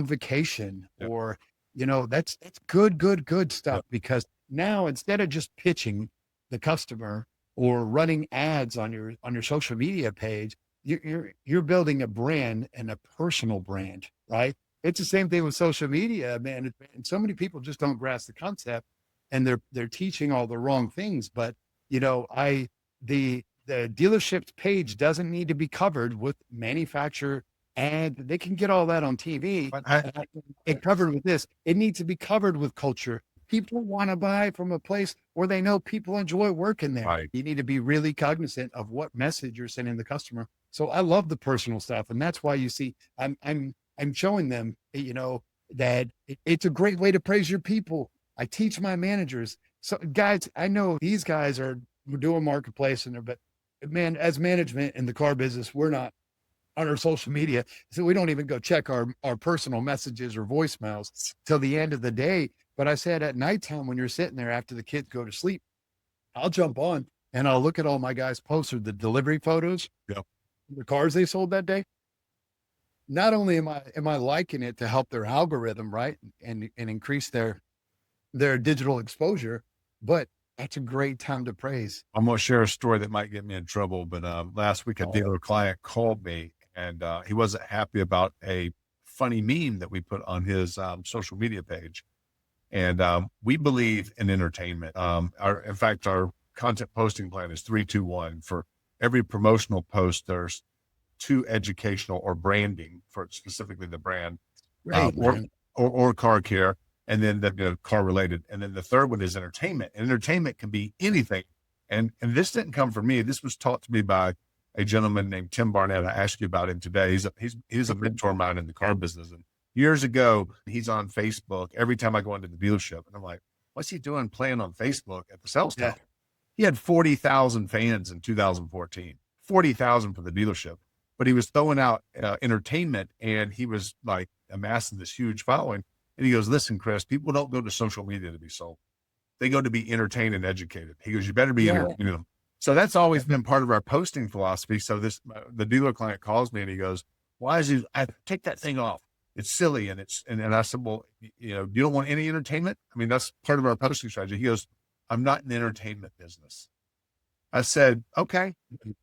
vacation, Yep. or, that's good stuff. Yep. Because now, instead of just pitching the customer or running ads on your social media page, you're building a brand, and a personal brand, right? It's the same thing with social media, man. And so many people just don't grasp the concept, and they're teaching all the wrong things. But the dealership's page doesn't need to be covered with manufacturer ad. They can get all that on TV. And covered with this. It needs to be covered with culture. People want to buy from a place where they know people enjoy working there. Right. You need to be really cognizant of what message you're sending the customer. So I love the personal stuff, and that's why you see I'm showing them, that it's a great way to praise your people. I teach my managers. So guys, I know these guys are doing marketplace but man, as management in the car business, we're not on our social media. So we don't even go check our personal messages or voicemails till the end of the day. But I said at nighttime, when you're sitting there after the kids go to sleep, I'll jump on and I'll look at all my guys' posts or the delivery photos, Yep. the cars they sold that day. Not only am I liking it to help their algorithm, right, and increase their digital exposure, but that's a great time to praise. I'm going to share a story that might get me in trouble, but last week a dealer client called me, and he wasn't happy about a funny meme that we put on his social media page. And we believe in entertainment. In fact, our content posting plan is 3-2-1. For every promotional post, there's 2 educational or branding for specifically the brand, or car care, and then the car related. And then the third one is entertainment. And entertainment can be anything. And this didn't come from me. This was taught to me by a gentleman named Tim Barnett. I asked you about him today. He's a mentor of mine in the car business. And Years ago, he's on Facebook every time I go into the dealership. And I'm like, what's he doing playing on Facebook at the sales Yeah. tower? He had 40,000 fans in 2014, 40,000 for the dealership, but he was throwing out entertainment, and he was like amassing this huge following. And he goes, listen, Chris, people don't go to social media to be sold. They go to be entertained and educated. He goes, you better be entertaining them. So that's always been part of our posting philosophy. So the dealer client calls me and he goes, why is I take that thing off? It's silly. And I said, well, you don't want any entertainment? I mean, that's part of our posting strategy. He goes, I'm not in the entertainment business. I said, okay,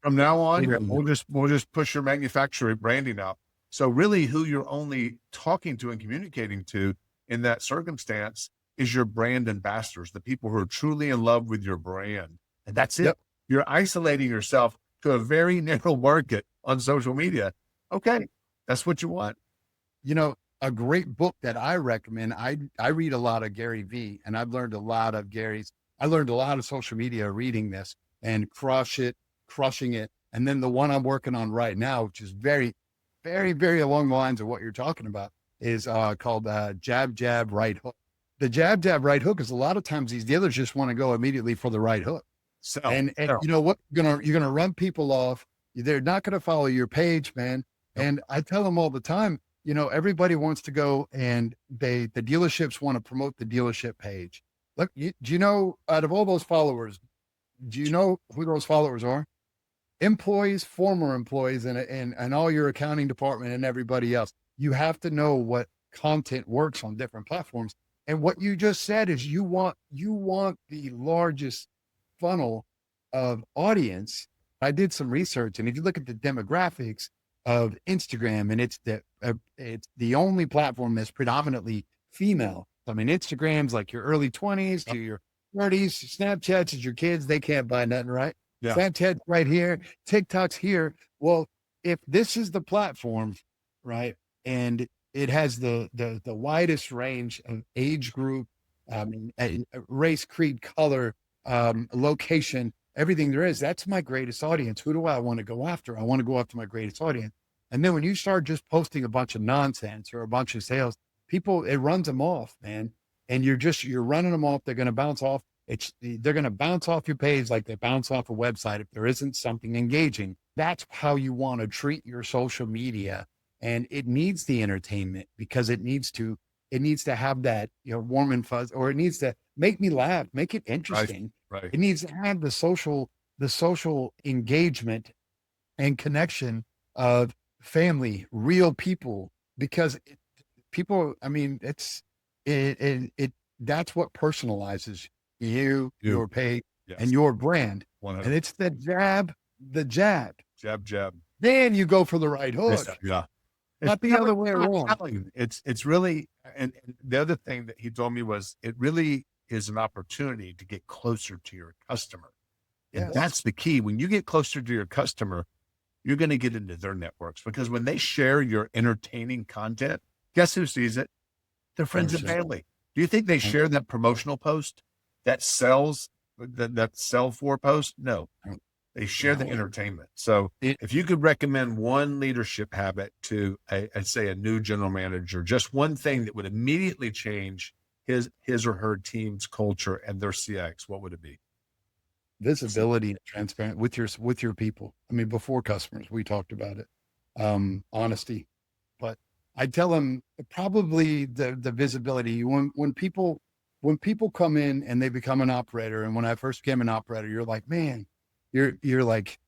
from now on, we'll just push your manufacturer branding out. So really who you're only talking to and communicating to in that circumstance is your brand ambassadors, the people who are truly in love with your brand. And that's it. Yep. You're isolating yourself to a very narrow market on social media. Okay. That's what you want. A great book that I recommend. I read a lot of Gary V, and I've learned a lot of I learned a lot of social media reading this and crushing it. And then the one I'm working on right now, which is very, very, very along the lines of what you're talking about, is called Jab, Jab, Right Hook. The jab, jab, right hook is a lot of times these dealers just want to go immediately for the right hook. And you know what? You're gonna run people off. They're not gonna follow your page, man. Nope. And I tell them all the time, everybody wants to go, and the dealerships want to promote the dealership page. Look, do you know, out of all those followers, do you know who those followers are? Employees, former employees, and all your accounting department and everybody else. You have to know what content works on different platforms. And what you just said is you want the largest funnel of audience. I did some research, and if you look at the demographics of Instagram, and it's the only platform that's predominantly female. I mean, Instagram's like your early 20s to your 30s. Snapchat's is your kids. They can't buy nothing, right? Yeah. Snapchat's right here. TikTok's here. Well, if this is the platform, right, and it has the widest range of age group, race, creed, color, location, everything there is. That's my greatest audience. Who do I want to go after? I want to go after my greatest audience. And then when you start just posting a bunch of nonsense or a bunch of sales, it runs them off, man. And you're running them off. They're going to bounce off. They're going to bounce off your page like they bounce off a website if there isn't something engaging. That's how you want to treat your social media. And it needs the entertainment because it needs to have that, warm and fuzz, or it needs to make me laugh, make it interesting. Right. It needs to have the social engagement and connection of family, real people, because people, I mean, that's what personalizes you, your page, yes, and your brand. 100%. And it's the jab. Jab. Then you go for the right hook. Yeah. Not the other way around. It's really, and the other thing that he told me was, it really is an opportunity to get closer to your customer. And that's the key. When you get closer to your customer, you're going to get into their networks, because when they share your entertaining content, guess who sees it? Their friends and family. Do you think they share that promotional post that sells, that sell for post? No. They share the entertainment. So if you could recommend one leadership habit to, I'd say, a new general manager, just one thing that would immediately change his or her team's culture and their CX, what would it be? Visibility and transparent with your people. I mean, before customers, we talked about it. Honesty. But I tell them probably the visibility. When people come in and they become an operator, and when I first became an operator, you're like, man, you're like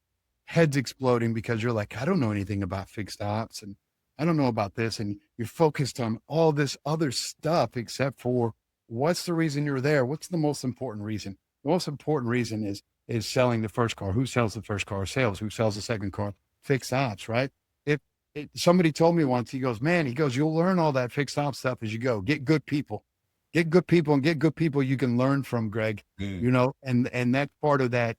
heads exploding, because you're like, I don't know anything about fixed ops, and I don't know about this. And you're focused on all this other stuff, except for what's the reason you're there? What's the most important reason? The most important reason is selling the first car. Who sells the first car? Sales. Who sells the second car? Fixed ops, right? If somebody told me once, he goes, you'll learn all that fixed ops stuff as you go. Get good people you can learn from, Gregg, and that's part of that,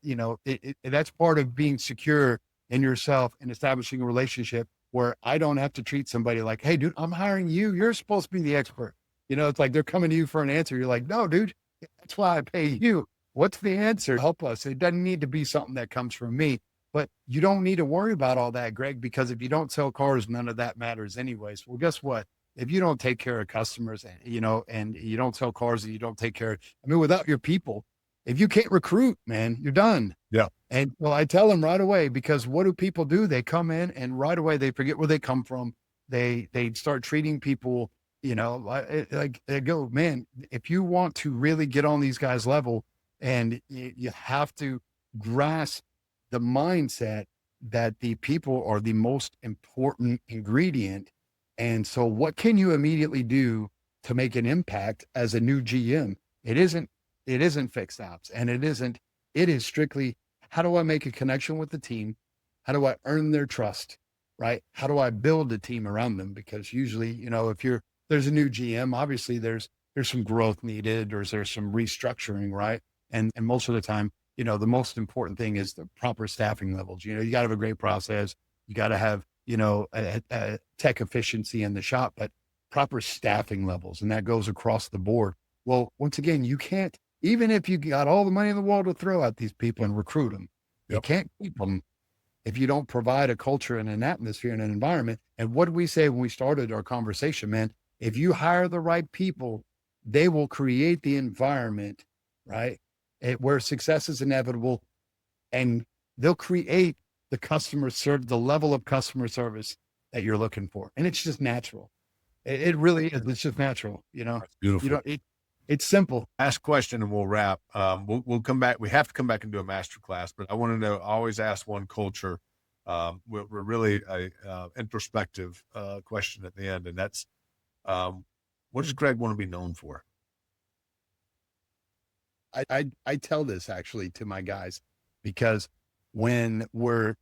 that's part of being secure in yourself and establishing a relationship where I don't have to treat somebody like, hey, dude, I'm hiring you. You're supposed to be the expert. It's like they're coming to you for an answer. You're like, no, dude, that's why I pay you. What's the answer? Help us. It doesn't need to be something that comes from me, but you don't need to worry about all that, Gregg, because if you don't sell cars, none of that matters anyways. Well, guess what? if you don't take care of customers, and and you don't sell cars, and you don't take care without your people, if you can't recruit, man, you're done. Yeah. And well, I tell them right away, because what do people do? They come in and right away they forget where they come from. They start treating people, like they go, man, if you want to really get on these guys' level, and you have to grasp the mindset that the people are the most important ingredient. And so what can you immediately do to make an impact as a new GM? It isn't fixed ops, and it is strictly, how do I make a connection with the team? How do I earn their trust? Right? How do I build a team around them? Because usually, if there's a new GM, obviously there's some growth needed, or there's some restructuring, right? And most of the time, the most important thing is the proper staffing levels. You got to have a great process. You got to have, a tech efficiency in the shop, but proper staffing levels. And that goes across the board. Well, once again, you can't, even if you got all the money in the world to throw at these people and recruit them, you can't keep them if you don't provide a culture and an atmosphere and an environment. And what did we say when we started our conversation, man? If you hire the right people, they will create the environment, right? Where success is inevitable, and they'll create the level of customer service that you're looking for. And it's just natural. It really is. It's just natural, That's beautiful. It's simple. Last question and we'll wrap. We'll come back. We have to come back and do a master class, but I want to know, always ask one culture. We're really a introspective question at the end. And that's, what does Gregg want to be known for? I tell this actually to my guys, because when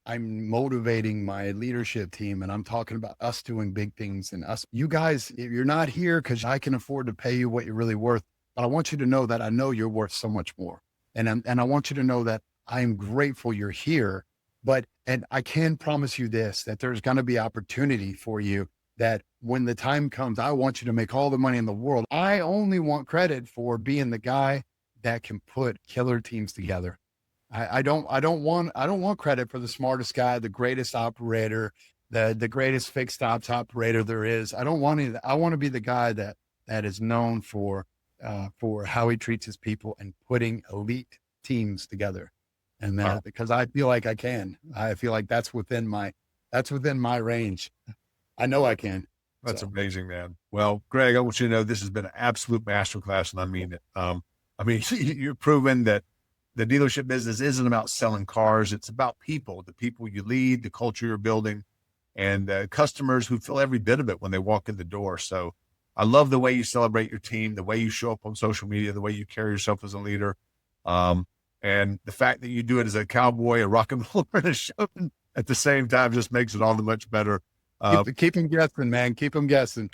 I'm motivating my leadership team and I'm talking about us doing big things, and you guys, you're not here because I can afford to pay you what you're really worth, but I want you to know that I know you're worth so much more. And I want you to know that I'm grateful you're here, and I can promise you this, that there's going to be opportunity for you, that when the time comes, I want you to make all the money in the world. I only want credit for being the guy that can put killer teams together. I don't want credit for the smartest guy, the greatest operator, the greatest fixed ops operator there is. I don't want any. I want to be the guy that is known for how he treats his people and putting elite teams together. And that, because I feel like I can. I feel like that's within my range. I know I can. That's amazing, man. Well, Gregg, I want you to know this has been an absolute masterclass, and I mean it. You're proven that the dealership business isn't about selling cars. It's about people, the people you lead, the culture you're building, and customers who feel every bit of it when they walk in the door. So I love the way you celebrate your team, the way you show up on social media, the way you carry yourself as a leader. And the fact that you do it as a cowboy, a rock and roller, and a showman at the same time just makes it all the much better. Keep them guessing, man. Keep them guessing.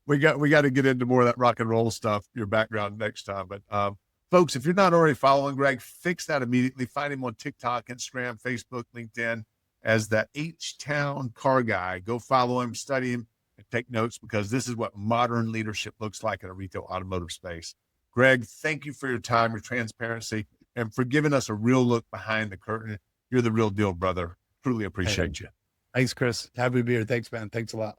We got to get into more of that rock and roll stuff, your background, next time. But folks, if you're not already following Gregg, fix that immediately. Find him on TikTok, Instagram, Facebook, LinkedIn as that H-Town car guy. Go follow him, study him, and take notes, because this is what modern leadership looks like in a retail automotive space. Gregg, thank you for your time, your transparency, and for giving us a real look behind the curtain. You're the real deal, brother. Truly appreciate you. Thanks, Chris. Happy to be here. Thanks, man. Thanks a lot.